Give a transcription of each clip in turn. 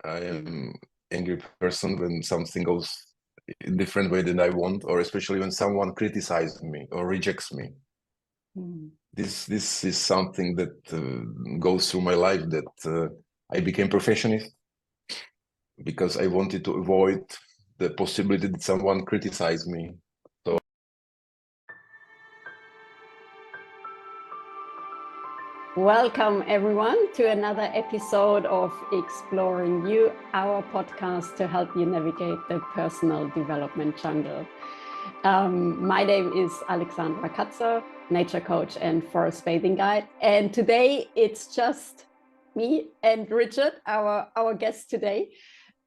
I am angry person when something goes in a different way than I want, or especially when someone criticizes me or rejects me. This is something that goes through my life, that I became perfectionist because I wanted to avoid the possibility that someone criticized me. So welcome everyone to another episode of Exploring You, our podcast to help you navigate the personal development jungle. My name is Alexandra Katzer, nature coach and forest bathing guide. And today it's just me and Richard, our guest today.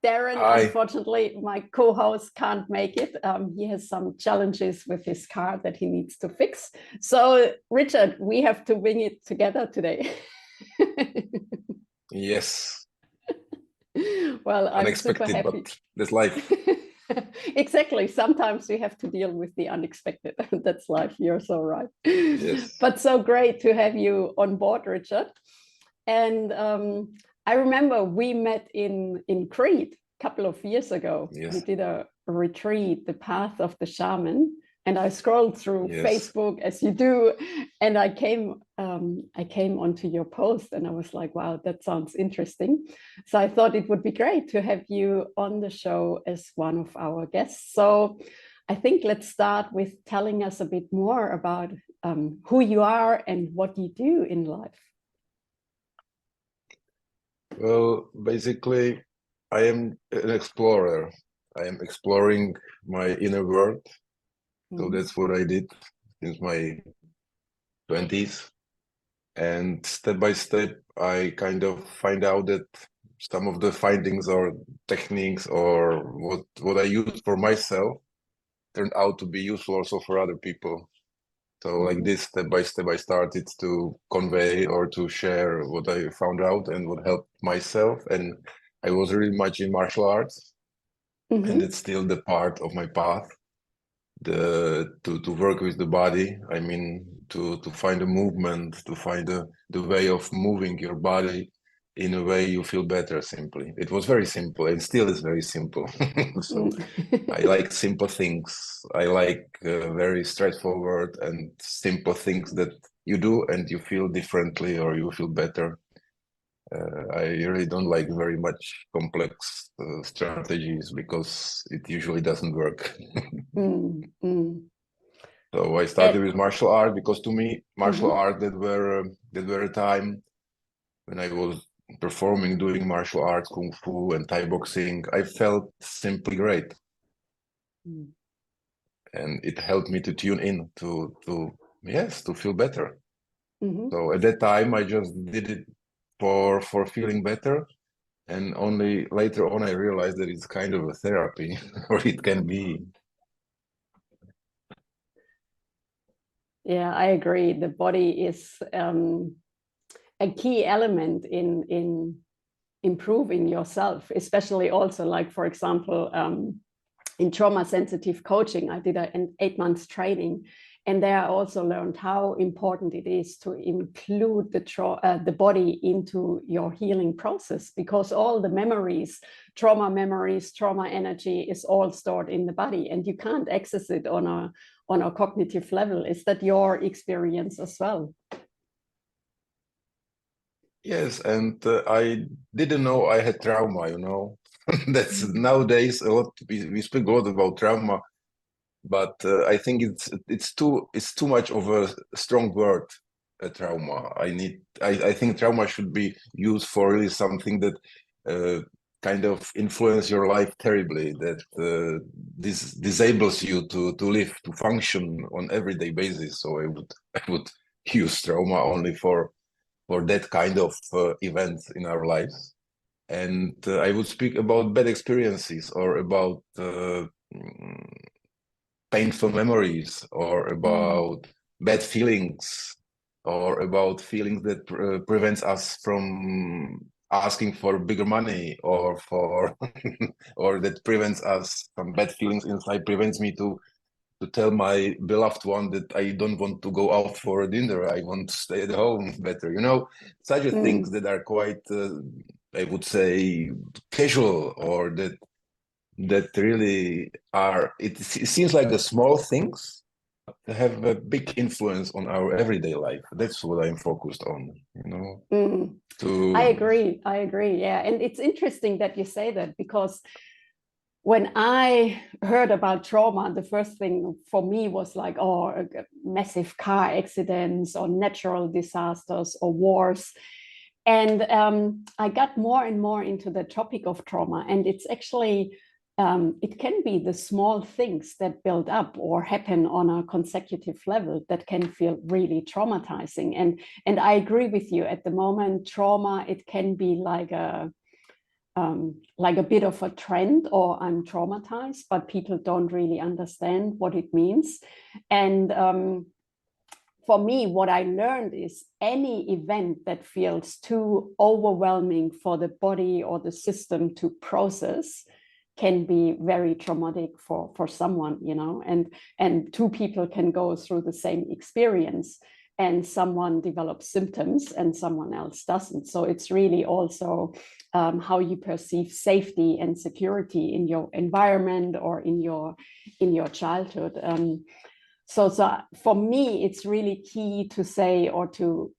Darren, Hi. Unfortunately, my co-host can't make it. He has some challenges with his car that he needs to fix. So, Richard, we have to wing it together today. Yes. Well, I'm unexpected, super happy. but that's life. Exactly. Sometimes we have to deal with the unexpected. That's life. You're so right. Yes. But so great to have you on board, Richard. And I remember we met in Crete a couple of years ago. Yes. We did a retreat, the Path of the Shaman, and I scrolled through Facebook as you do, and I came onto your post, and I was like, wow, that sounds interesting. So I thought it would be great to have you on the show as one of our guests. So I think let's start with telling us a bit more about who you are and what you do in life. Well, basically, I am an explorer. I am exploring my inner world. So that's what I did since my 20s. And step by step, I kind of find out that some of the findings or techniques or what I use for myself turned out to be useful also for other people. So like this, step by step, I started to convey or to share what I found out and what helped myself. And I was really much in martial arts, and it's still the part of my path. To work with the body. I mean, to find a movement, to find the way of moving your body in a way you feel better. Simply, it was very simple, and still is very simple. So I like simple things. I like very straightforward and simple things that you do and you feel differently or you feel better. I really don't like very much complex strategies because it usually doesn't work. So I started with martial art because to me, martial art that were a time when I was performing, doing martial arts, kung fu and Thai boxing. I felt simply great, and it helped me to tune in to feel better. So at that time, I just did it for feeling better. And only later on, I realized that it's kind of a therapy, or it can be. Yeah, I agree. The body is a key element in improving yourself, especially also like, for example, in trauma sensitive coaching, I did an 8 months training. And there I also learned how important it is to include the body into your healing process, because all the memories, trauma energy is all stored in the body, and you can't access it on a cognitive level. Is that your experience as well? Yes, and I didn't know I had trauma, you know. That's nowadays a lot. We speak a lot about trauma, but I think it's too much of a strong word, trauma. I think trauma should be used for really something that kind of influence your life terribly, that this disables you to live, to function on everyday basis. So I would use trauma only for that kind of event in our lives. And I would speak about bad experiences or about painful memories or about bad feelings or about feelings that prevents us from asking for bigger money or for or that prevents us from bad feelings inside, prevents me to tell my beloved one that I don't want to go out for a dinner, I want to stay at home better, you know, such things that are quite I would say casual, or that really are, it seems like the small things have a big influence on our everyday life. That's what I'm focused on, you know. I agree. Yeah. And it's interesting that you say that, because when I heard about trauma, the first thing for me was like, oh, massive car accidents or natural disasters or wars. And I got more and more into the topic of trauma. And it's actually, it can be the small things that build up or happen on a consecutive level that can feel really traumatizing. And I agree with you. At the moment, trauma, it can be like a bit of a trend, or I'm traumatized, but people don't really understand what it means. And for me, what I learned is any event that feels too overwhelming for the body or the system to process can be very traumatic for someone, you know, and two people can go through the same experience, and someone develops symptoms and someone else doesn't. So it's really also how you perceive safety and security in your environment or in your childhood. So for me, it's really key to say, or to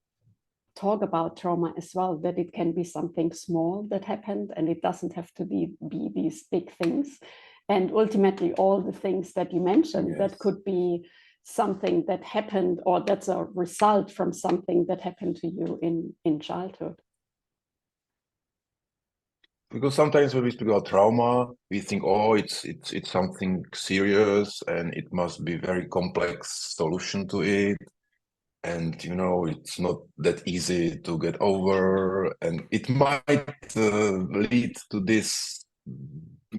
talk about trauma as well, that it can be something small that happened, and it doesn't have to be these big things. And ultimately, all the things that you mentioned, Yes. that could be something that happened, or that's a result from something that happened to you in childhood. Because sometimes when we speak about trauma, we think, oh, it's something serious and it must be very complex solution to it. And, you know, it's not that easy to get over. And it might lead to this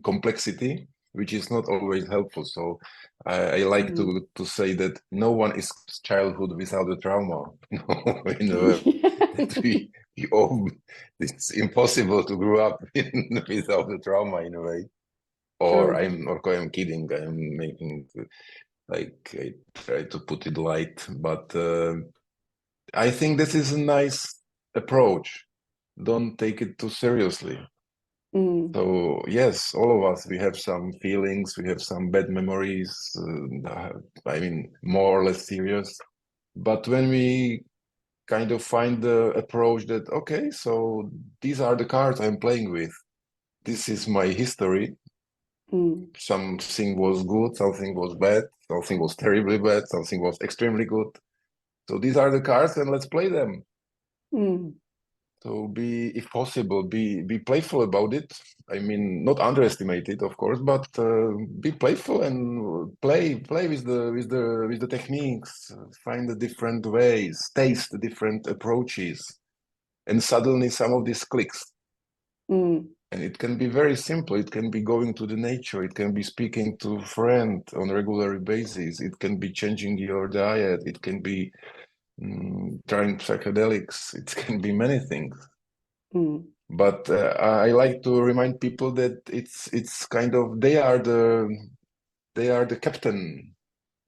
complexity, which is not always helpful. So I like to say that no one is childhood without a trauma. You know, that we all, it's impossible to grow up without the trauma in a way. Or I'm kidding. I'm making, like, I try to put it light, but I think this is a nice approach. Don't take it too seriously. So yes, all of us, we have some feelings, we have some bad memories, I mean, more or less serious. But when we kind of find the approach that, okay, so these are the cards I'm playing with. This is my history. Something was good, something was bad, something was terribly bad, something was extremely good. So these are the cards, and let's play them. So if possible, be playful about it. I mean, not underestimate it, of course, but be playful and play with the techniques. Find the different ways, taste the different approaches, and suddenly some of these clicks. And it can be very simple. It can be going to the nature. It can be speaking to a friend on a regular basis. It can be changing your diet. It can be trying psychedelics. It can be many things. But I like to remind people that it's kind of they are the captain.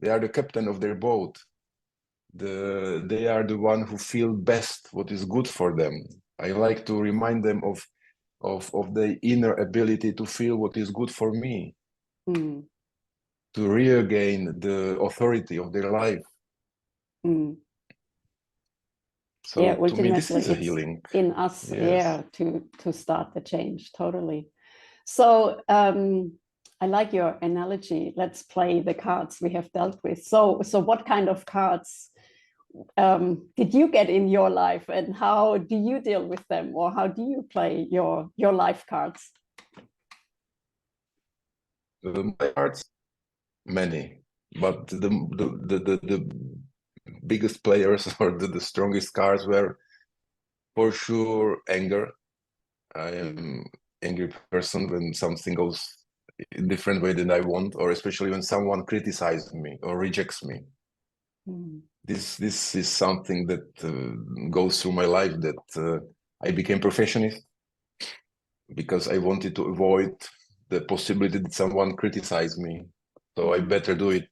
They are the captain of their boat. They are the one who feel best what is good for them. I like to remind them of the inner ability to feel what is good for me, to regain the authority of their life. So yeah, to me, this is a it's healing in us. Yes. To start the change. Totally. So I like your analogy. Let's play the cards we have dealt with. So what kind of cards did you get in your life, and how do you deal with them, or how do you play your life cards? My cards, many, but the biggest players or the strongest cards were for sure anger. I am angry person when something goes in different way than I want, or especially when someone criticizes me or rejects me. This is something that goes through my life, that I became perfectionist because I wanted to avoid the possibility that someone criticized me. So I better do it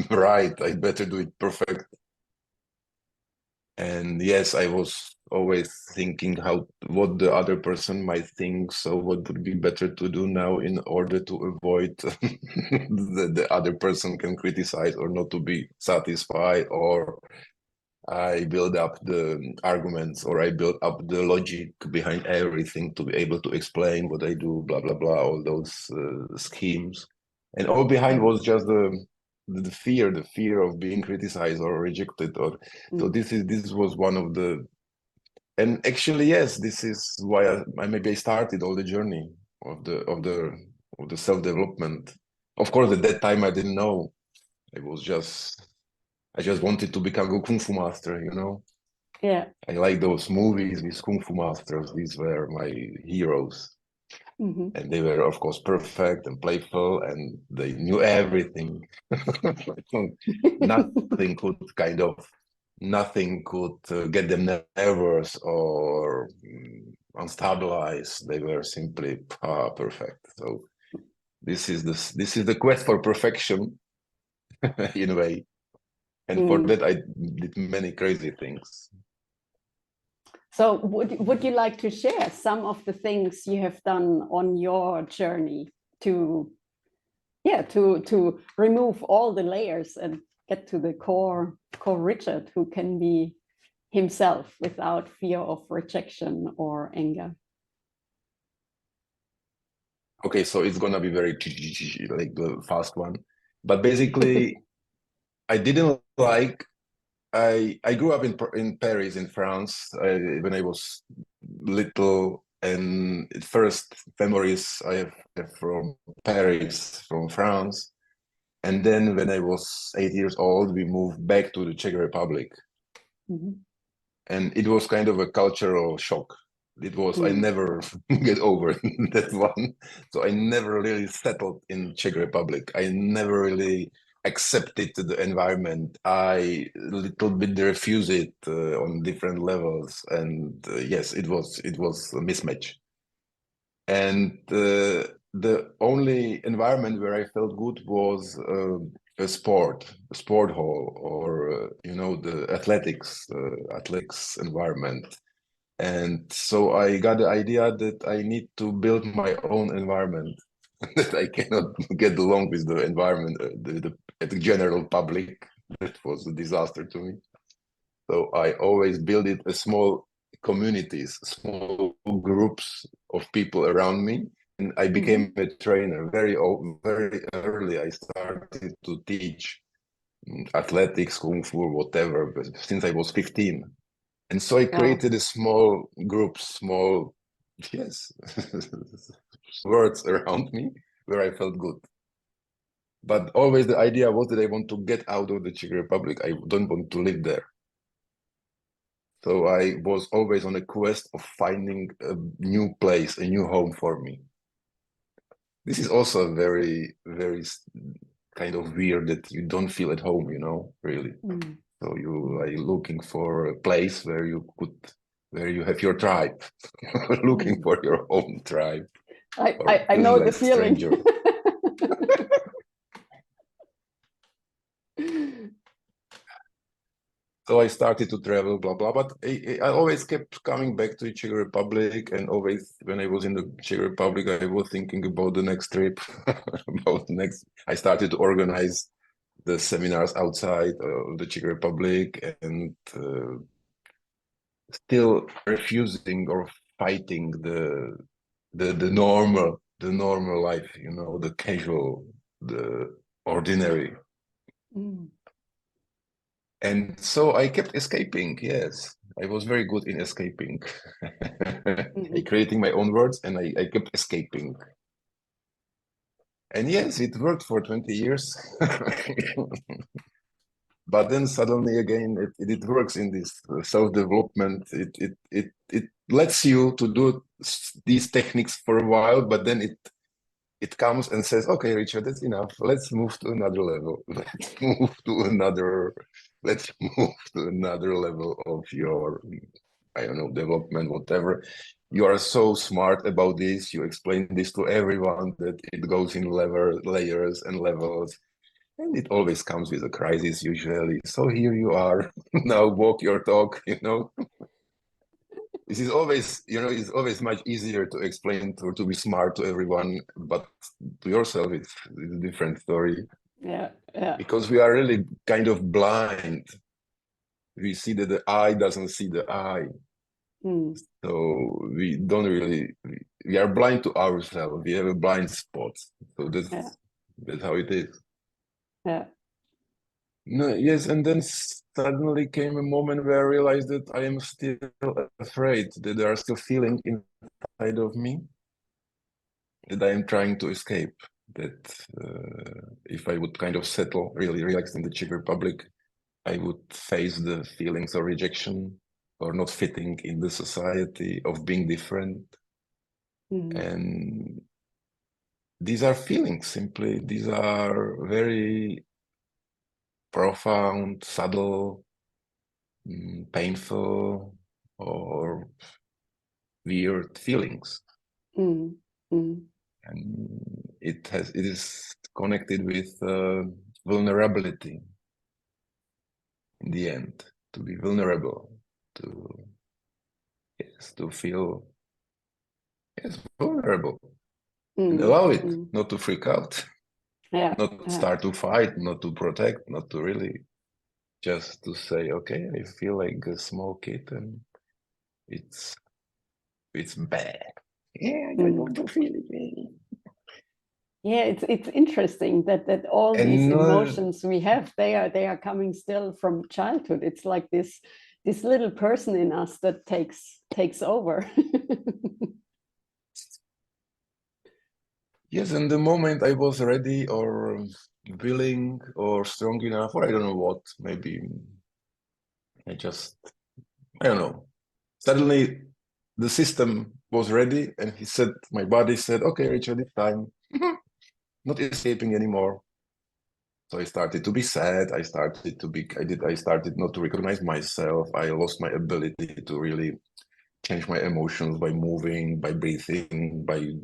right. I better do it perfect. And yes, I was always thinking what the other person might think. So what would be better to do now in order to avoid the other person can criticize or not to be satisfied, or I build up the arguments, or I build up the logic behind everything to be able to explain what I do, blah, blah, blah, all those schemes. And all behind was just the fear of being criticized or rejected. Or so this was one of the, and actually, yes, this is why I maybe I started all the journey of the self-development. Of course, at that time I didn't know. I just wanted to become a kung fu master, you know. Yeah. I like those movies with kung fu masters. These were my heroes. And they were, of course, perfect and playful, and they knew everything. Nothing could get them nervous or unstabilized. They were simply perfect. So this is the quest for perfection, in a way. And for that, I did many crazy things. So would you like to share some of the things you have done on your journey to remove all the layers and get to the core Richard, who can be himself without fear of rejection or anger? Okay, so it's gonna be very like the fast one, but basically, I didn't like. I grew up in Paris, in France, when I was little, and first memories I have from Paris, from France, and then when I was 8 years old, we moved back to the Czech Republic, and it was kind of a cultural shock. It was I never get over that one, so I never really settled in Czech Republic. I never really accepted the environment. I a little bit refused it on different levels, and yes, it was a mismatch. And the only environment where I felt good was a sport hall, or you know, the athletics environment. And so I got the idea that I need to build my own environment, that I cannot get along with the environment, the general public. That was a disaster to me. So I always built it a small communities, small groups of people around me. And I became a trainer very early. I started to teach athletics, kung fu, whatever, since I was 15. And so I created a small group, yes, words around me where I felt good. But always the idea was that I want to get out of the Czech Republic. I don't want to live there. So I was always on a quest of finding a new place, a new home for me. This is also very, very kind of weird that you don't feel at home, you know, really. So you are looking for a place where you have your tribe, looking for your own tribe. I know the feeling. So I started to travel, blah, blah, but I always kept coming back to the Czech Republic, and always when I was in the Czech Republic, I was thinking about the next trip, I started to organize the seminars outside the Czech Republic, and still refusing or fighting the normal life, you know, the casual, the ordinary. And so I kept escaping. Yes, I was very good in escaping. Creating my own words, and I kept escaping. And yes, it worked for 20 years. But then suddenly again, it works in this self-development. It lets you to do these techniques for a while, but then it comes and says, okay, Richard, that's enough. Let's move to another level. Let's move to another level of your, I don't know, development, whatever. You are so smart about this. You explain this to everyone, that it goes in layers and levels. And it always comes with a crisis usually. So here you are, now walk your talk, you know. This is always, you know, it's always much easier to explain to be smart to everyone, but to yourself, it's a different story. Yeah, yeah. Because we are really kind of blind. We see that the eye doesn't see the eye. So we don't really, we are blind to ourselves. We have a blind spot. So that's how it is. Yeah. No, yes, and then suddenly came a moment where I realized that I am still afraid, that there are still feelings inside of me that I am trying to escape. That if I would kind of settle, really relax in the Czech Republic, I would face the feelings of rejection or not fitting in the society, of being different. And these are feelings simply. These are very profound, subtle, painful, or weird feelings. And it is connected with vulnerability in the end, to be vulnerable, to feel vulnerable and allow it, not to freak out, not start to fight, not to protect, not to really, just to say, okay, I feel like a small kid and it's bad. Yeah, I don't want to feel it. Yeah, it's interesting that all these emotions we have, they are coming still from childhood. It's like this little person in us that takes over. Yes, and the moment I was ready or willing or strong enough, or I don't know what, maybe I don't know. Suddenly the system was ready and my body said, okay, Richard, it's time. Not escaping anymore. So I started to be sad. I started not to recognize myself. I lost my ability to really change my emotions by moving, by breathing, by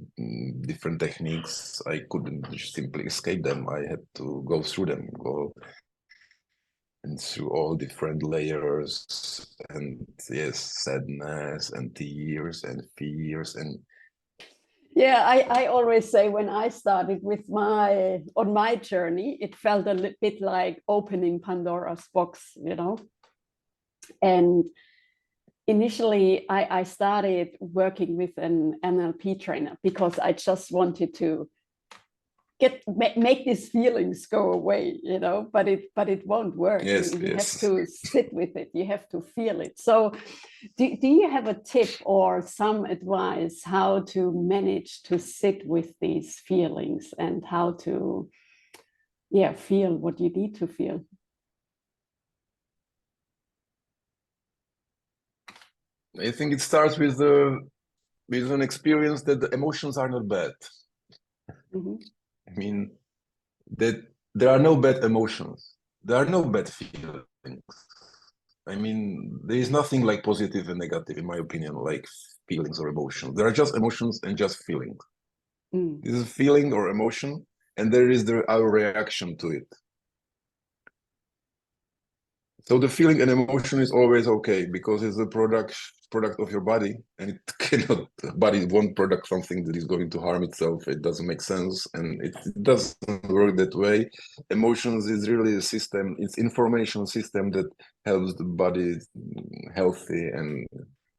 different techniques. I couldn't simply escape them. I had to go through them, go and through all different layers, and yes, sadness and tears and fears and yeah, I always say when I started with on my journey, it felt a bit like opening Pandora's box, you know. And initially I started working with an NLP trainer because I just wanted to make these feelings go away, you know, but it won't work. yes, you have to sit with it, you have to feel it. So do you have a tip or some advice how to manage to sit with these feelings and how to feel what you need to feel? I think it starts with an experience that the emotions are not bad. I mean, that there are no bad emotions. There are no bad feelings. I mean, there is nothing like positive and negative, in my opinion, like feelings or emotions. There are just emotions and just feelings. This is a feeling or emotion, and there is our reaction to it. So the feeling and emotion is always okay because it's a product of your body, and body won't product something that is going to harm itself. It doesn't make sense, and it doesn't work that way. Emotions is really a system. It's information system that helps the body healthy, and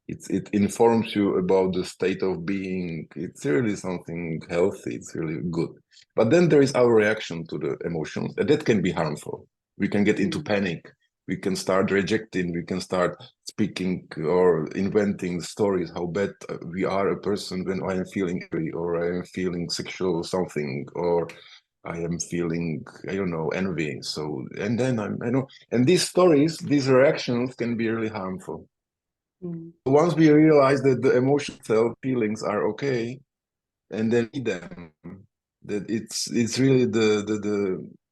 it informs you about the state of being. It's really something healthy. It's really good. But then there is our reaction to the emotions, and that can be harmful. We can get into panic. We can start rejecting, we can start speaking or inventing stories how bad we are a person when I am feeling angry or I am feeling sexual something or I am feeling, I don't know, envy. So, and then and these stories, these reactions can be really harmful. Once we realize that the emotional feelings are okay, and then see them, that it's really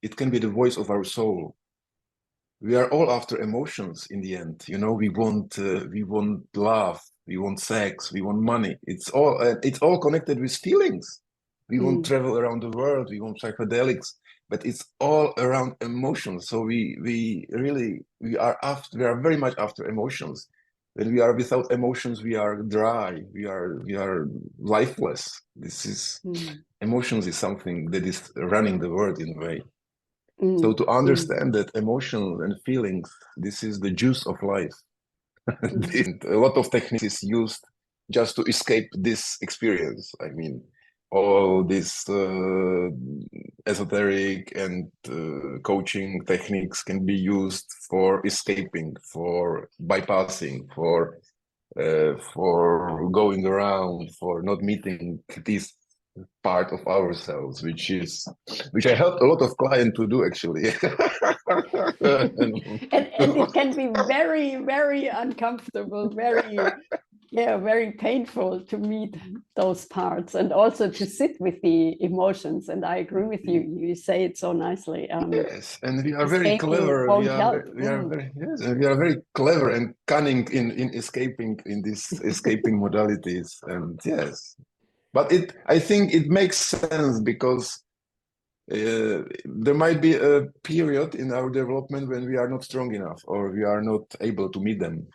it can be the voice of our soul. We are all after emotions in the end. You know, we want love, we want sex, we want money. It's all connected with feelings. We want travel around the world. We want psychedelics. but it's all around emotions. So we are very much after emotions. When we are without emotions, we are dry, we are lifeless. This is emotions is something that is running the world in a way. So to understand that emotions and feelings, this is the juice of life. A lot of techniques is used just to escape this experience. I mean, all this esoteric and coaching techniques can be used for escaping, for bypassing, for going around, for not meeting this part of ourselves, which I helped a lot of clients to do actually. And it can be very, very uncomfortable, very painful to meet those parts, and also to sit with the emotions. And I agree with you. You say it so nicely. Yes, and we are very clever. We are very clever and cunning in escaping in these escaping modalities. And yes, but I think it makes sense because there might be a period in our development when we are not strong enough, or we are not able to meet them.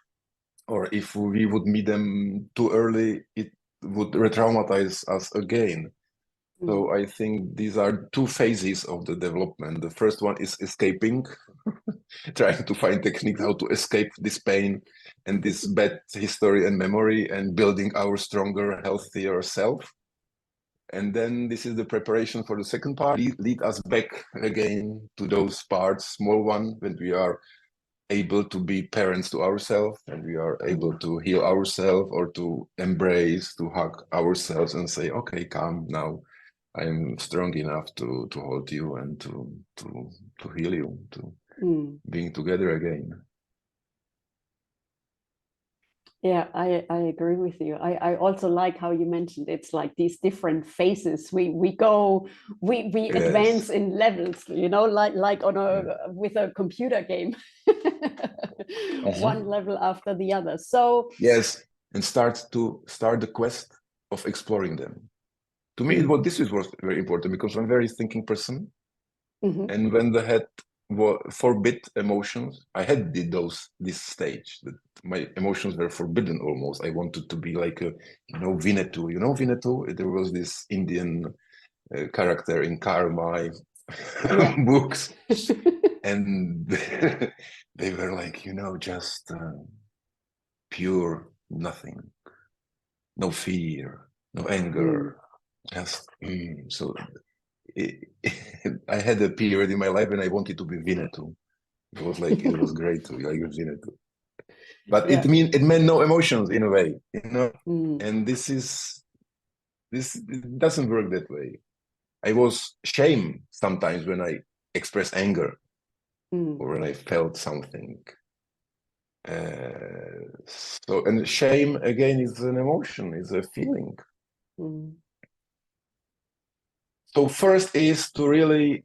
Or if we would meet them too early, it would re-traumatize us again. So I think these are two phases of the development. The first one is escaping, trying to find techniques how to escape this pain and this bad history and memory, and building our stronger, healthier self. And then this is the preparation for the second part, lead us back again to those parts, small one, when we are able to be parents to ourselves, and we are able to heal ourselves, or to embrace, to hug ourselves and say, okay, come now, I'm strong enough to hold you and to heal you, to being together again. Yeah, I agree with you. I also like how you mentioned it's like these different phases. We yes. Advance in levels, you know, like on with a computer game. One level after the other. So yes, and start the quest of exploring them. To me, this was very important, because I'm a very thinking person. And when the head forbid emotions, I had this stage that my emotions were forbidden almost. I wanted to be like Winnetou. You know Winnetou? There was this Indian character in Karma books, and they were like, just pure nothing, no fear, no anger, just so. I had a period in my life when I wanted to be Winnetou. It was like, it was great to be like Winnetou. But it meant no emotions in a way, and this doesn't work that way. I was shame sometimes when I express anger or when I felt something. And shame again is an emotion, is a feeling. So first is to really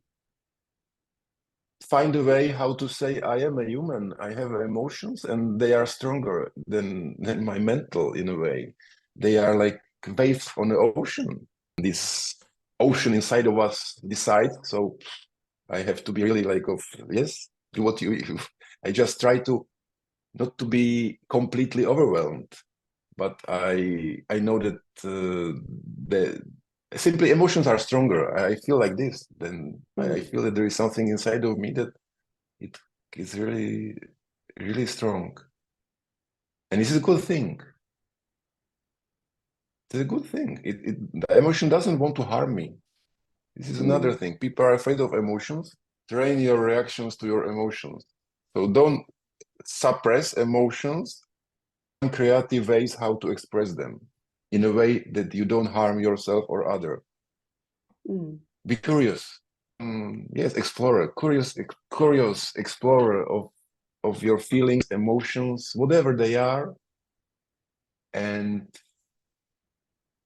find a way how to say, I am a human, I have emotions, and they are stronger than my mental in a way. They are like waves on the ocean. This ocean inside of us decides, so I have to be really like, yes, do what you I just try to not to be completely overwhelmed, but I know that simply emotions are stronger. I feel like this, then I feel that there is something inside of me that it is really, really strong. And this is a good thing. It's a good thing. The emotion doesn't want to harm me. This is another thing. People are afraid of emotions. Train your reactions to your emotions. So don't suppress emotions. Find creative ways how to express them in a way that you don't harm yourself or other. Be curious. Yes, explorer, curious explorer of your feelings, emotions, whatever they are, and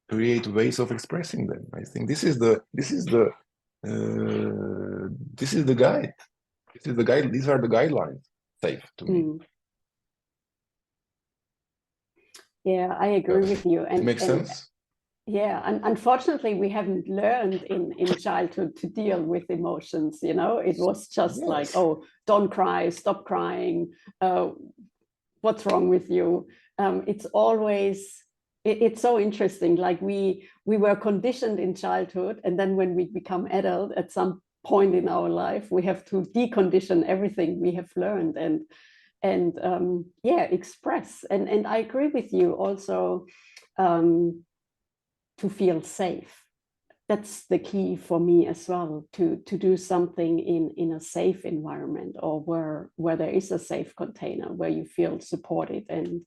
create ways of expressing them. I think this is the guide. This is the guide. These are the guidelines. Safe to me. Yeah, I agree with you. And it makes sense. Yeah, and unfortunately, we haven't learned in childhood to deal with emotions. You know, it was just like, Yes. oh, don't cry, stop crying. What's wrong with you? It's always it's so interesting. Like we were conditioned in childhood, and then when we become adult, at some point in our life, we have to decondition everything we have learned and yeah, express. And I agree with you also. To feel safe, that's the key for me as well, to do something in a safe environment, or where there is a safe container where you feel supported and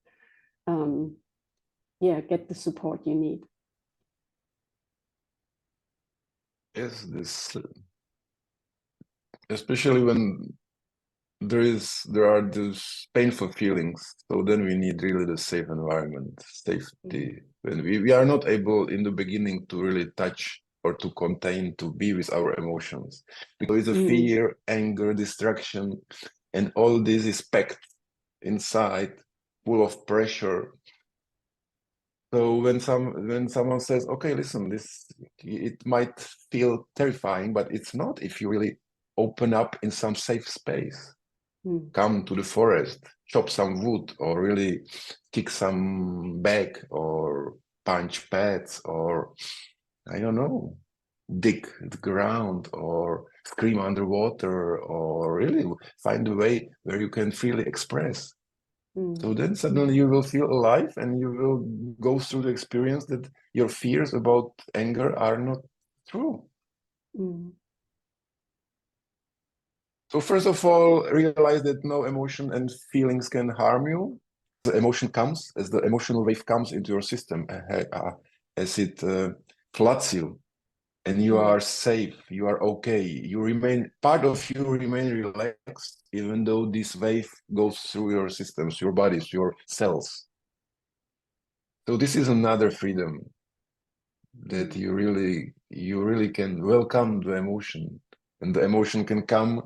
yeah, get the support you need. Yes, this especially when there are those painful feelings. So then we need really the safe environment, safety. When we are not able in the beginning to really touch or to contain, to be with our emotions. Because it's a fear, anger, distraction, and all this is packed inside, full of pressure. So when someone says, okay, listen, it might feel terrifying, but it's not if you really open up in some safe space. Come to the forest, chop some wood, or really kick some bag, or punch pads, or I don't know, dig the ground, or scream underwater, or really find a way where you can freely express. So then suddenly you will feel alive, and you will go through the experience that your fears about anger are not true. So first of all, realize that no emotion and feelings can harm you. The emotion comes, as the emotional wave comes into your system, as it floods you, and you are safe, you are okay. Part of you remain relaxed, even though this wave goes through your systems, your bodies, your cells. So this is another freedom, that you really can welcome the emotion, and the emotion can come,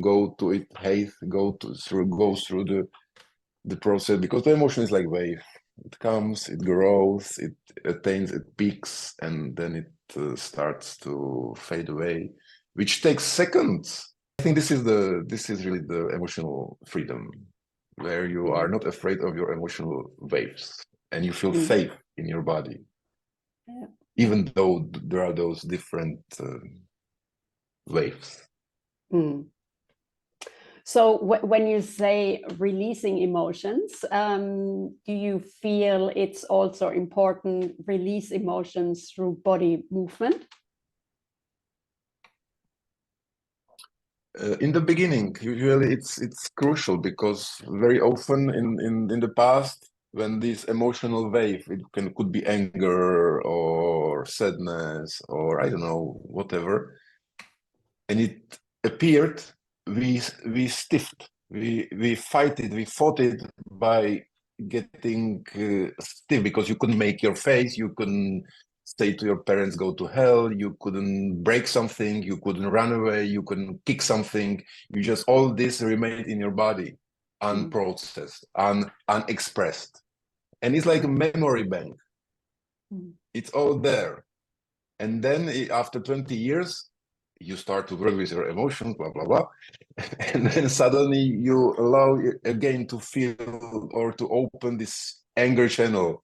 go to its height, go through the process, because the emotion is like wave. It comes, it grows, it attains, it peaks, and then it starts to fade away, which takes seconds. I think this is really the emotional freedom, where you are not afraid of your emotional waves, and you feel safe in your body. Yeah. Even though there are those different waves. So when you say releasing emotions, do you feel it's also important release emotions through body movement? In the beginning, usually it's crucial, because very often in the past, when this emotional wave, could be anger or sadness or I don't know, whatever, and it appeared, we stiffed, we fought it by getting stiff, because you couldn't make your face, you couldn't say to your parents go to hell, you couldn't break something, you couldn't run away, you couldn't kick something, you just, all this remained in your body, unprocessed, unexpressed, and it's like a memory bank. It's all there. And then after 20 years, you start to work with your emotions, blah, blah, blah. And then suddenly you allow again to feel or to open this anger channel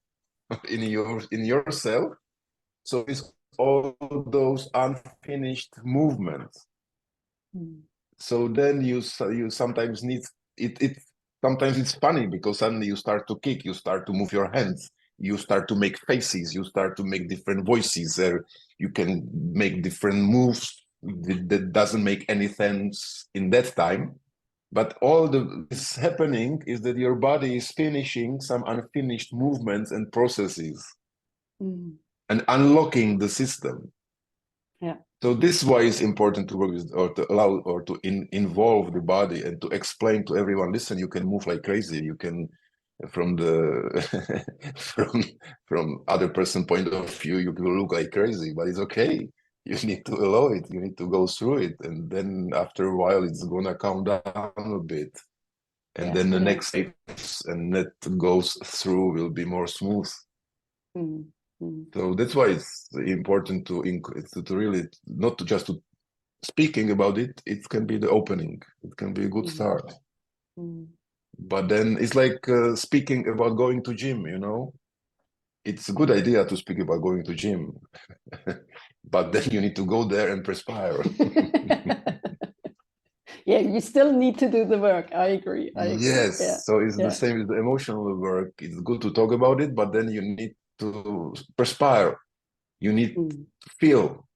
in yourself. So it's all those unfinished movements. So then you sometimes need it. Sometimes it's funny, because suddenly you start to kick, you start to move your hands, you start to make faces, you start to make different voices. You can make different moves that doesn't make any sense in that time. But all this happening is that your body is finishing some unfinished movements and processes and unlocking the system. Yeah. So this is why it's important to work with, or to allow, or to involve the body, and to explain to everyone, listen, you can move like crazy. You can, from the from other person point of view, you can look like crazy, but it's okay. You need to allow it. You need to go through it, and then after a while, it's gonna calm down a bit, and then the next phase and that goes through will be more smooth. So that's why it's important to really not to just to speaking about it. It can be the opening. It can be a good start. But then it's like speaking about going to gym. You know, it's a good idea to speak about going to gym, but then you need to go there and perspire. Yeah, you still need to do the work. I agree. Yes, Yeah. so it's the same with the emotional work. It's good to talk about it, but then you need to perspire. You need to feel,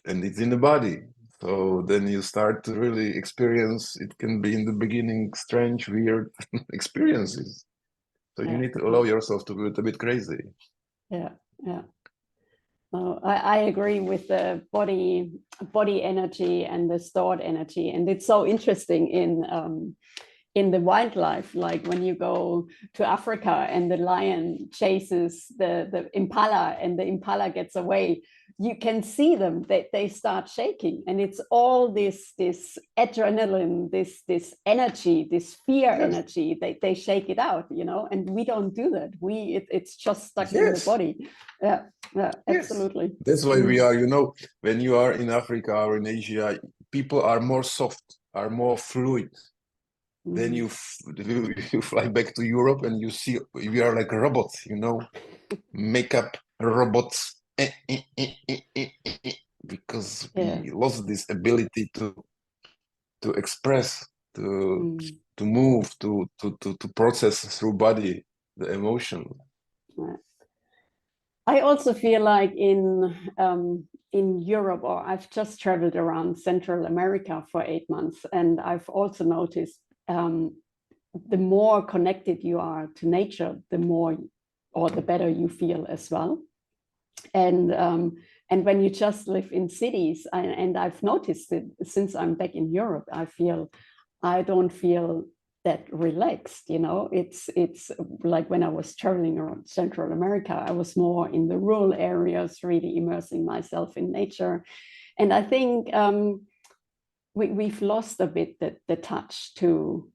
and it's in the body. So then you start to really experience. It can be in the beginning strange, weird experiences. So you need to allow yourself to be a bit crazy. Yeah, yeah. I agree with the body energy and the stored energy, and it's so interesting in the wildlife, like when you go to Africa and the lion chases the impala and the impala gets away, you can see them, they start shaking, and it's all this adrenaline, this energy, this fear energy, they shake it out, you know, and we don't do that. It's just stuck in the body. Yeah, absolutely. That's why we are, you know, when you are in Africa or in Asia, people are more soft, are more fluid. Then you fly back to Europe and you see we are like robots, you know, makeup robots, because we lost this ability to express, to move, to process through body the emotion. I also feel like in Europe, or I've just traveled around Central America for 8 months, and I've also noticed the more connected you are to nature, the more or the better you feel as well. And when you just live in cities, and I've noticed it since I'm back in Europe, I don't feel that relaxed, you know. It's like when I was traveling around Central America, I was more in the rural areas, really immersing myself in nature. And I think we've lost a bit the touch to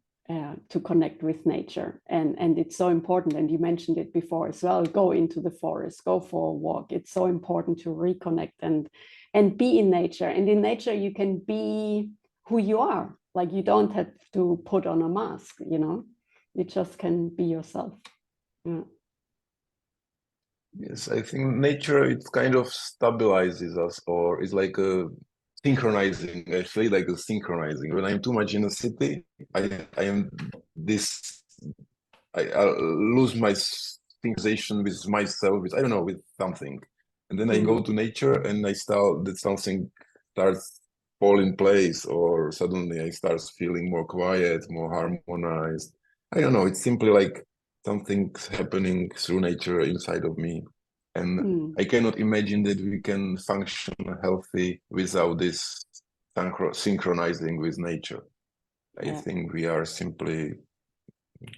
connect with nature, and it's so important. And you mentioned it before as well. Go into the forest, go for a walk. It's so important to reconnect and be in nature. And in nature, you can be who you are. Like, you don't have to put on a mask, you know. You just can be yourself. Yeah. Yes, I think nature, it kind of stabilizes us, or is like a synchronizing. I feel like a synchronizing. When I'm too much in a city, I am this. I lose my synchronization with myself, with I don't know, with something, and then I go to nature and I start that something starts fall in place, or suddenly I start feeling more quiet, more harmonized. I don't know. It's simply like something's happening through nature inside of me. And I cannot imagine that we can function healthy without this synchronizing with nature. I think we are simply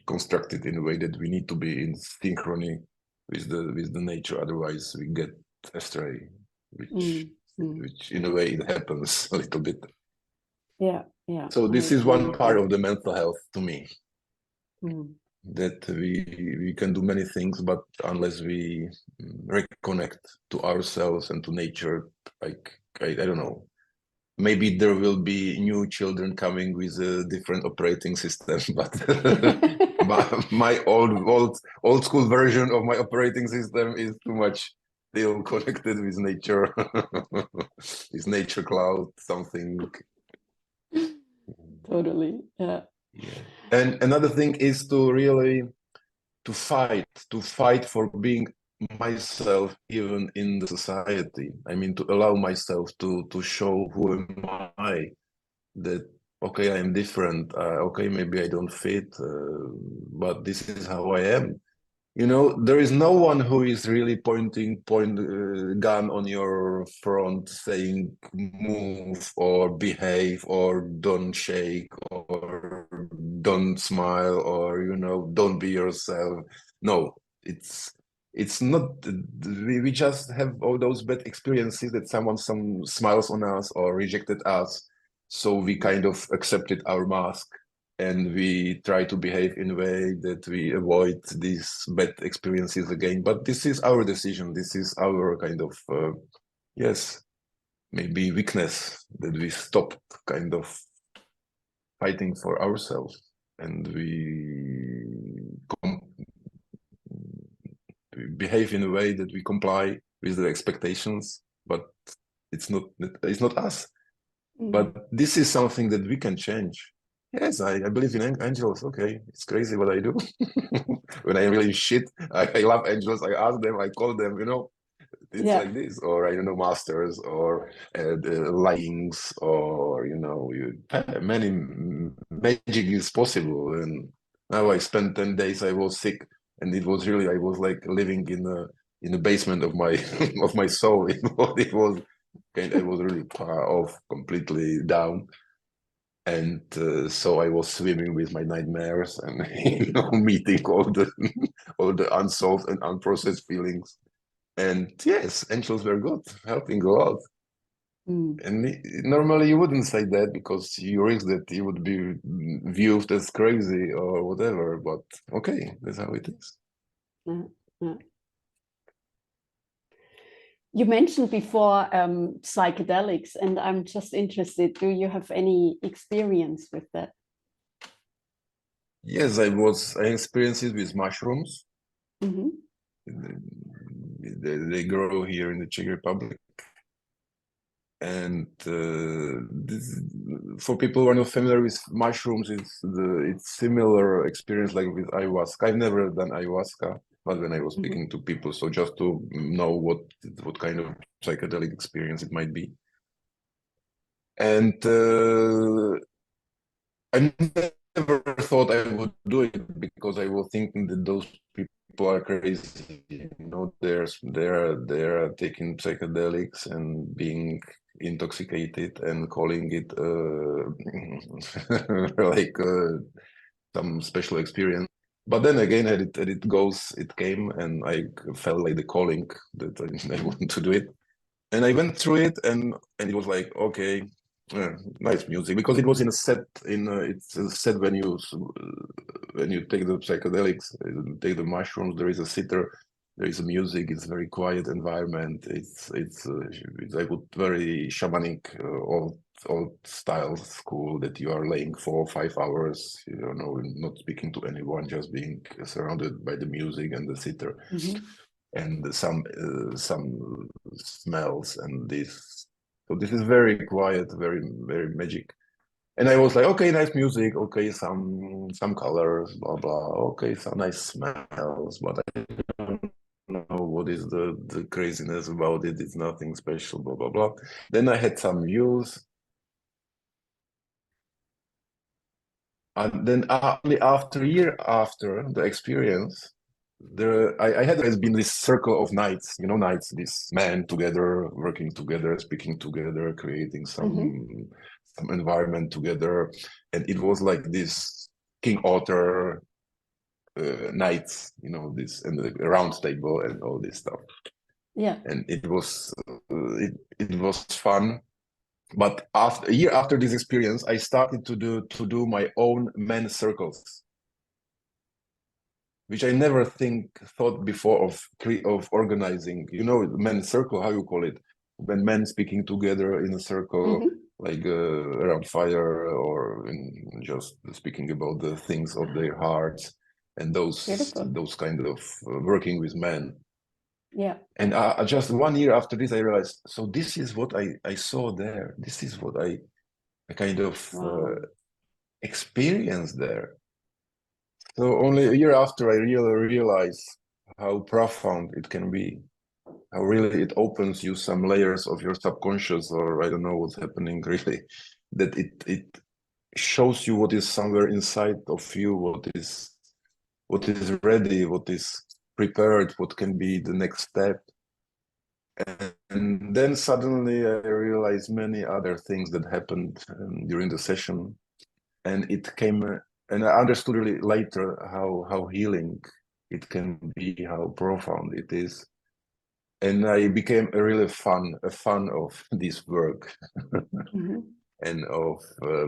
constructed in a way that we need to be in synchrony with the nature. Otherwise, we get astray, which in a way it happens a little bit. Yeah. So this is one part of the mental health to me. That we can do many things, but unless we reconnect to ourselves and to nature, like I don't know, maybe there will be new children coming with a different operating system, but my old school version of my operating system is too much still connected with nature. Is nature cloud something? Totally. Yeah. And another thing is to really to fight for being myself even in the society. I mean, to allow myself to show who am I, that okay, I am different, okay, maybe I don't fit, but this is how I am. You know, there is no one who is really pointing gun on your front saying move or behave or don't shake or don't smile or, you know, don't be yourself. No, it's not. We just have all those bad experiences that someone smiles on us or rejected us, so we kind of accepted our mask and we try to behave in a way that we avoid these bad experiences again. But this is our decision. This is our kind of, yes, maybe weakness, that we stop kind of fighting for ourselves, and we behave in a way that we comply with the expectations, but it's not us. But this is something that we can change. Yes, I believe in angels. Okay, it's crazy what I do. When I really shit, I love angels. I ask them, I call them, you know, it's like this. Or I don't know, masters, or the lightings, or you know, many magic is possible. And now I spent 10 days. I was sick, and it was really, I was like living in the basement of my of my soul. It was I was really far off, completely down. And so I was swimming with my nightmares and you know, meeting all the unsolved and unprocessed feelings. And yes, angels were good, helping a lot. And normally you wouldn't say that, because you risk that you would be viewed as crazy or whatever. But okay, that's how it is. You mentioned before psychedelics, and I'm just interested, do you have any experience with that? Yes, I experienced it with mushrooms. They grow here in the Czech Republic. And for people who are not familiar with mushrooms, it's similar experience like with ayahuasca. I've never done ayahuasca, but when I was speaking to people, so just to know what kind of psychedelic experience it might be. And I never thought I would do it, because I was thinking that those people are crazy. You know, they're taking psychedelics and being intoxicated and calling it like some special experience. But then again, as it came, and I felt like the calling that I wanted to do it. And I went through it, and it was like, okay, nice music, because it was in a set. It's a set when you take the psychedelics, take the mushrooms. There is a sitter, there is a music. It's a very quiet environment. It's I would very shamanic, old style school, that you are laying 4 or 5 hours. You know, not speaking to anyone, just being surrounded by the music and the sitter. And some smells, and this. So this is very quiet, very, very magic. And I was like, okay, nice music, okay, some colors, blah blah, okay, some nice smells, but I don't know what is the craziness about it. It's nothing special, blah blah blah. Then I had some views, and then only after a year after the experience, I had always been this circle of nights, you know, these men together, working together, speaking together, creating some environment together. And it was like this King Arthur nights, you know, this, and the round table and all this stuff. Yeah. And it was fun. But a year after this experience, I started to do my own men's circles, which I never thought before of organizing. You know, men's circle, how you call it, when men speaking together in a circle, like around fire, or just speaking about the things of their hearts, and those kind of working with men. Yeah. And just 1 year after this, I realized, so this is what I saw there. This is what I kind of experienced there. So only a year after, I really realized how profound it can be, how really it opens you some layers of your subconscious, or I don't know what's happening really, that it shows you what is somewhere inside of you, what is ready, what is prepared, what can be the next step. And then suddenly I realized many other things that happened during the session, and it came, and I understood really later how healing it can be, how profound it is. And I became a fan of this work and of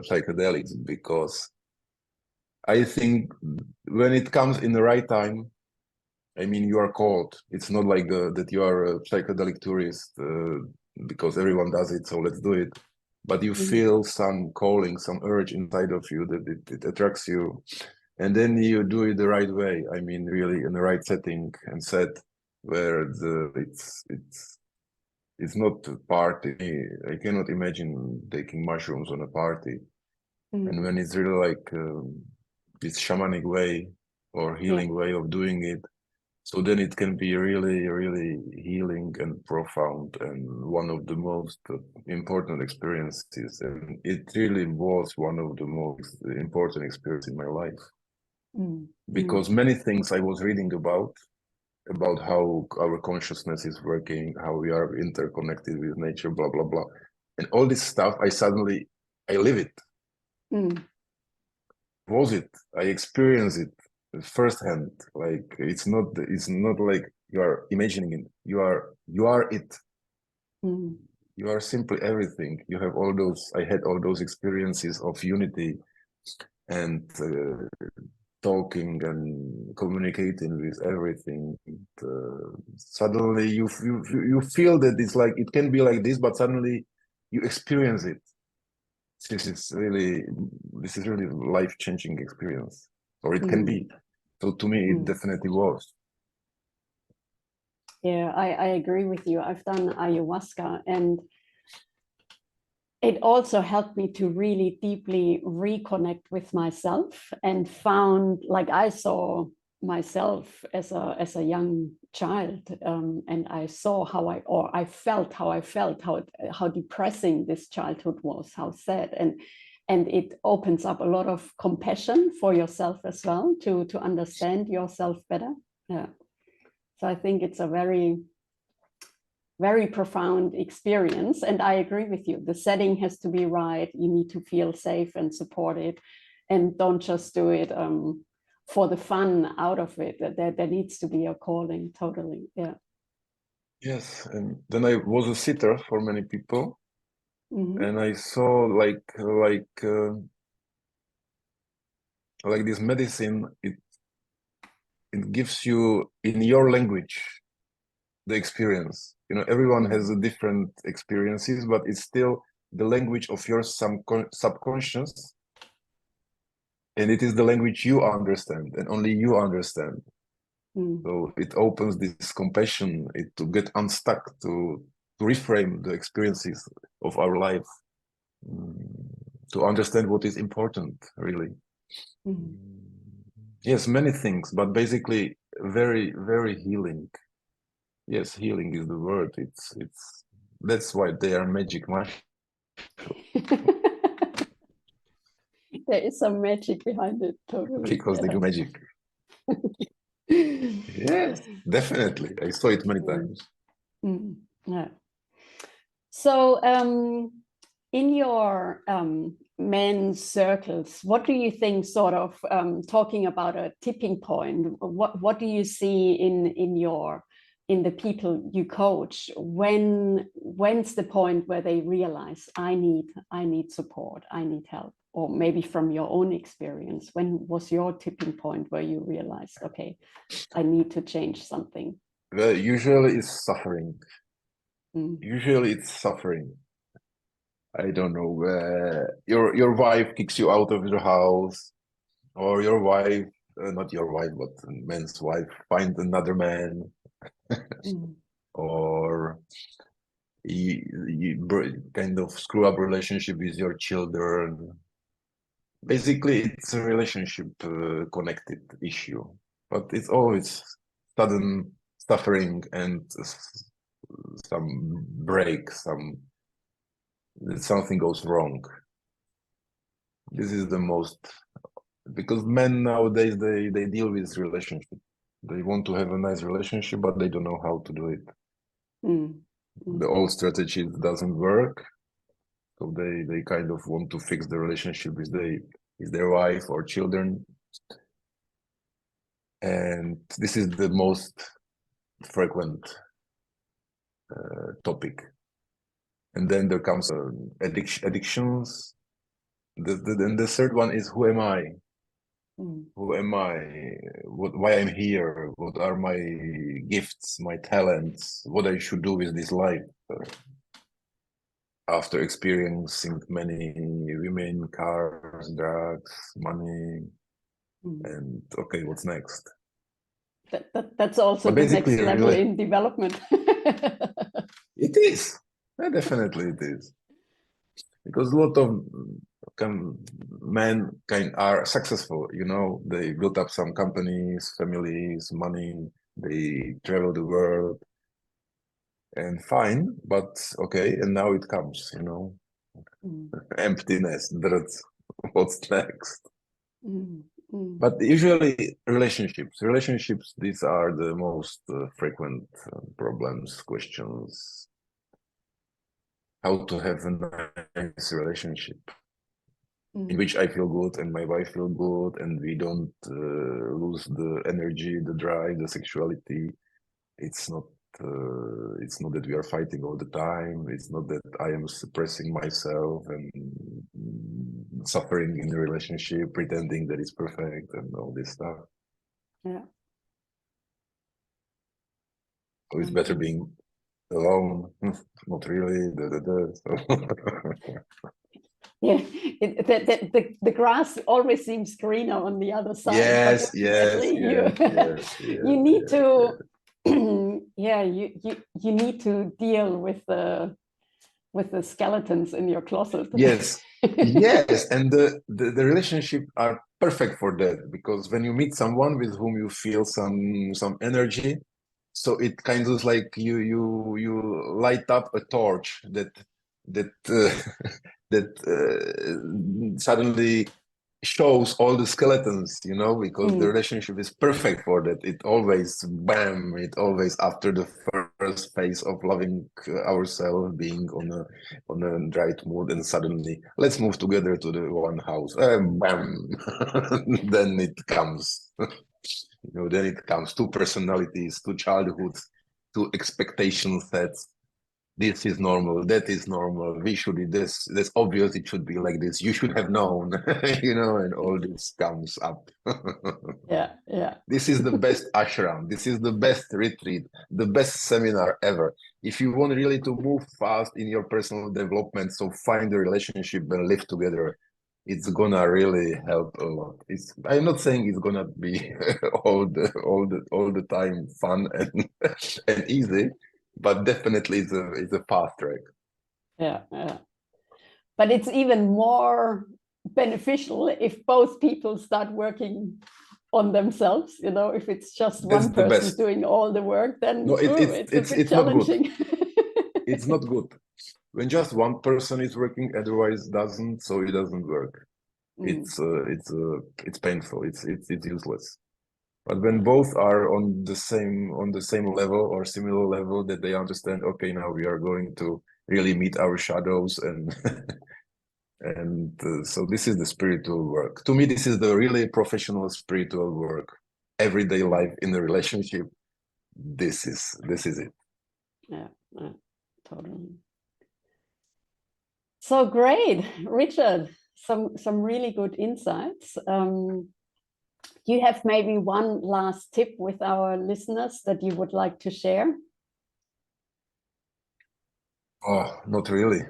psychedelics, because I think when it comes in the right time, I mean, you are called. It's not like that you are a psychedelic tourist because everyone does it, so let's do it. But you feel some calling, some urge inside of you that it attracts you. And then you do it the right way. I mean, really in the right setting and set where it's not a party. I cannot imagine taking mushrooms on a party. And when it's really like this shamanic way or healing way of doing it, so then it can be really, really healing and profound and one of the most important experiences. And it really was one of the most important experiences in my life. Because many things I was reading about how our consciousness is working, how we are interconnected with nature, blah, blah, blah. And all this stuff, I live it. Was it? I experience it firsthand. Like it's not like you are imagining it. You are it. You are simply everything. You have all those. I had all those experiences of unity and talking and communicating with everything. Suddenly you feel that it's like it can be like this, but suddenly you experience it. This is really life-changing experience, or it can be. So to me, it definitely was. Yeah, I agree with you. I've done ayahuasca, and it also helped me to really deeply reconnect with myself and found, like, I saw myself as a young child, and I saw I felt how depressing this childhood was, how sad, and it opens up a lot of compassion for yourself as well, to understand yourself better. Yeah, so I think it's a very, very profound experience. And I agree with you. The setting has to be right. You need to feel safe and supported, and don't just do it for the fun out of it. There needs to be a calling, totally. Yeah. Yes, and then I was a sitter for many people, and I saw like this medicine. It gives you in your language the experience. You know, everyone has a different experiences, but it's still the language of your subconscious, and it is the language you understand and only you understand. So it opens this compassion, to get unstuck, to reframe the experiences of our life, to understand what is important, really. Yes, many things, but basically very, very healing. Yes, healing is the word. It's that's why they are magic mushrooms. There is some magic behind it, totally. Because they do magic. Yes, definitely. I saw it many times. Yeah. So in your men's circles, what do you think, sort of talking about a tipping point, what do you see in the people you coach? When's the point where they realize I need support, I need help? Or maybe from your own experience, when was your tipping point where you realized, okay, I need to change something? Well, usually it's suffering. Usually it's suffering. I don't know, your wife kicks you out of your house, or your wife, not your wife, but a man's wife, finds another man, or you kind of screw up relationship with your children. Basically, it's a relationship connected issue, but it's always sudden suffering and some break, something goes wrong. This is the most, because men nowadays they deal with relationship. They want to have a nice relationship, but they don't know how to do it. The old strategy doesn't work, so they kind of want to fix the relationship with their wife or children, and this is the most frequent topic. And then there comes addictions. And the third one is, who am I? Who am I? Why I'm here? What are my gifts, my talents? What I should do with this life? After experiencing many women, cars, drugs, money, and okay, what's next? That's also But the next basically, level really, in development. it is. Definitely it is. Because a lot of men are successful, you know, they built up some companies, families, money, they travel the world, and fine, but okay, and now it comes, you know, emptiness, that's what's next. But usually relationships, these are the most frequent problems, questions. How to have a nice relationship in which I feel good and my wife feel good, and we don't lose the energy, the drive, the sexuality. It's not that we are fighting all the time. It's not that I am suppressing myself and suffering in the relationship, pretending that it's perfect and all this stuff. Yeah. So it's better being alone. Not really. Yeah, the grass always seems greener on the other side. Yes, But yes, ultimately yes, you need to yeah, you need to deal with the skeletons in your closet. yes, yes, and the relationship are perfect for that, because when you meet someone with whom you feel some energy, so it kind of like you light up a torch that suddenly shows all the skeletons, you know, because the relationship is perfect for that. It always, bam, it always after the first phase of loving ourselves, being on a right mood, and suddenly let's move together to the one house, bam, then it comes. You know, then it comes two personalities, two childhoods, two expectation sets. This is normal, that is normal, we should do this, that's obvious, it should be like this, you should have known, you know, and all this comes up. Yeah. This is the best ashram, this is the best retreat, the best seminar ever. If you want really to move fast in your personal development, so find a relationship and live together. It's gonna really help a lot. I'm not saying it's gonna be all the time fun and easy, but definitely it's a fast track. Yeah. But it's even more beneficial if both people start working on themselves. You know, if it's just That's one the person best. doing all the work, then No, it's a bit it's not good. challenging. It's not good when just one person is working, otherwise doesn't. So it doesn't work. It's painful. It's useless. But when both are on the same level or similar level, that they understand, okay, now we are going to really meet our shadows, and so this is the spiritual work. To me, this is the really professional spiritual work. Everyday life in a relationship. This is it. Yeah, totally. So great, Richard. Some really good insights. Do you have maybe one last tip with our listeners that you would like to share? Oh, not really.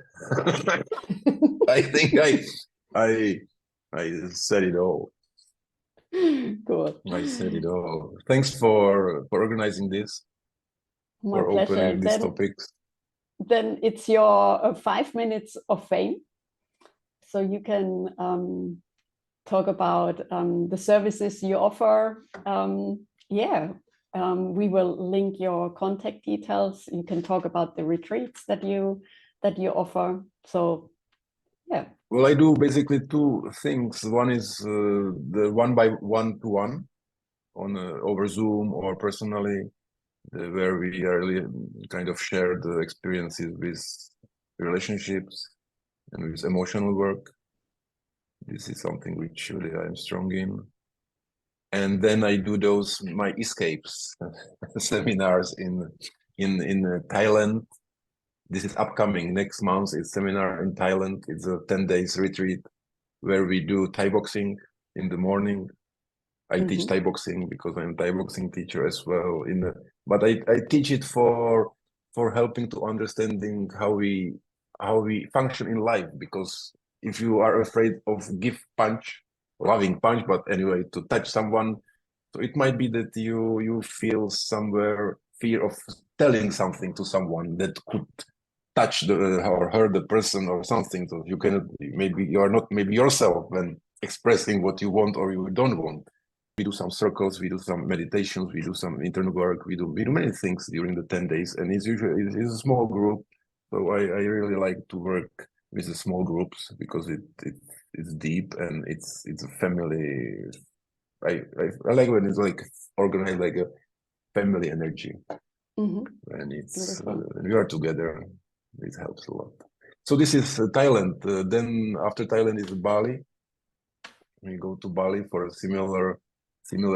I think I said it all. Cool. I said it all. Thanks for organizing this, My for pleasure. opening these topics. Then it's your 5 minutes of fame. So you can talk about the services you offer. We will link your contact details. You can talk about the retreats that you offer. So yeah. Well, I do basically two things. One is the one-to-one on over Zoom or personally, where we really kind of share the experiences with relationships and with emotional work. This is something which really I'm strong in. And then I do my escapes seminars in Thailand. This is upcoming next month. It's seminar in Thailand. It's a 10 days retreat where we do Thai boxing in the morning. I teach Thai boxing because I'm a Thai boxing teacher as well. But I teach it for helping to understanding how we function in life. Because if you are afraid of loving punch, but anyway, to touch someone, so it might be that you feel somewhere fear of telling something to someone that could touch or hurt the person or something. So you cannot, maybe you are not maybe yourself when expressing what you want or you don't want. We do some circles, we do some meditations, we do some internal work, we do many things during the 10 days, and it's usually it's a small group. So I really like to work with the small groups because it's deep and it's a family. I like when it's like organized like a family energy, and it's when we are together, it helps a lot. So this is Thailand. Then after Thailand is Bali. We go to Bali for a similar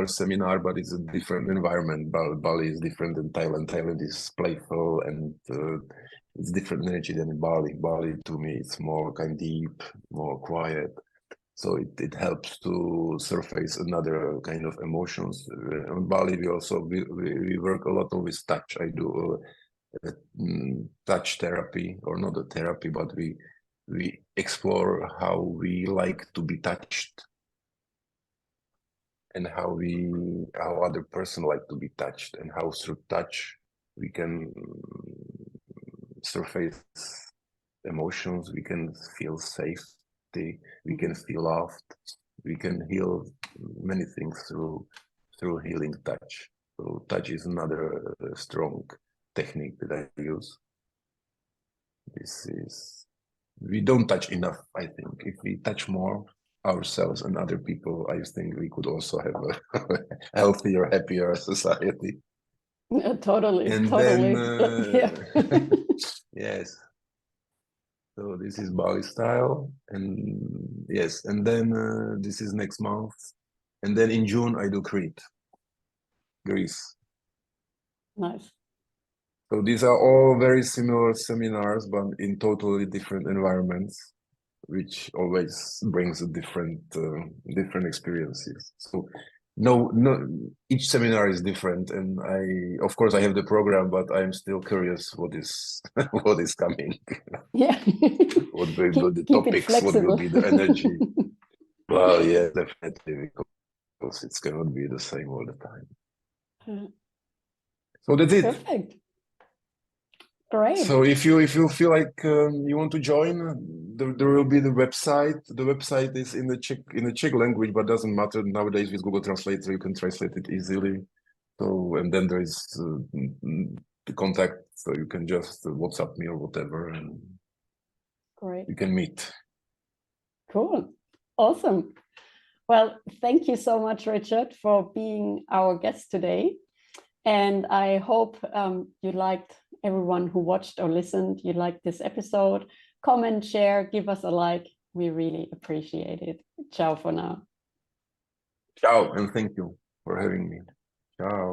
seminar, but it's a different environment. Bali is different than Thailand. Thailand is playful and it's different energy than in Bali. Bali to me it's more kind of deep, more quiet. So it helps to surface another kind of emotions. On Bali, we work a lot with touch. I do touch therapy, or not a therapy, but we explore how we like to be touched and how other person like to be touched, and how through touch we can surface emotions, we can feel safety, we can feel loved, we can heal many things through healing touch. So touch is another strong technique that I use. We don't touch enough, I think. If we touch more ourselves and other people, I think we could also have a healthier, happier society. Yeah, totally. And totally. then, yes. So this is Bali style, and yes, and then this is next month, and then in June I do Crete, Greece. Nice. So these are all very similar seminars, but in totally different environments, which always brings a different experiences. So no, each seminar is different, and of course I have the program, but I'm still curious what is what is coming. Yeah. What will be the Keep it topics? What will flexible. be the energy? Well, yeah, definitely, because it's cannot be the same all the time. So that's it. Perfect. Great. So if you feel like you want to join, there will be the website. The website is in the Czech language, but doesn't matter nowadays with Google Translator. You can translate it easily. So and then there is the contact, so you can just WhatsApp me or whatever, and Great. you can meet. Cool. Awesome. Well, thank you so much, Richard, for being our guest today. And I hope you liked, everyone who watched or listened, you liked this episode. Comment, share, give us a like. We really appreciate it. Ciao for now. Ciao, and thank you for having me. Ciao.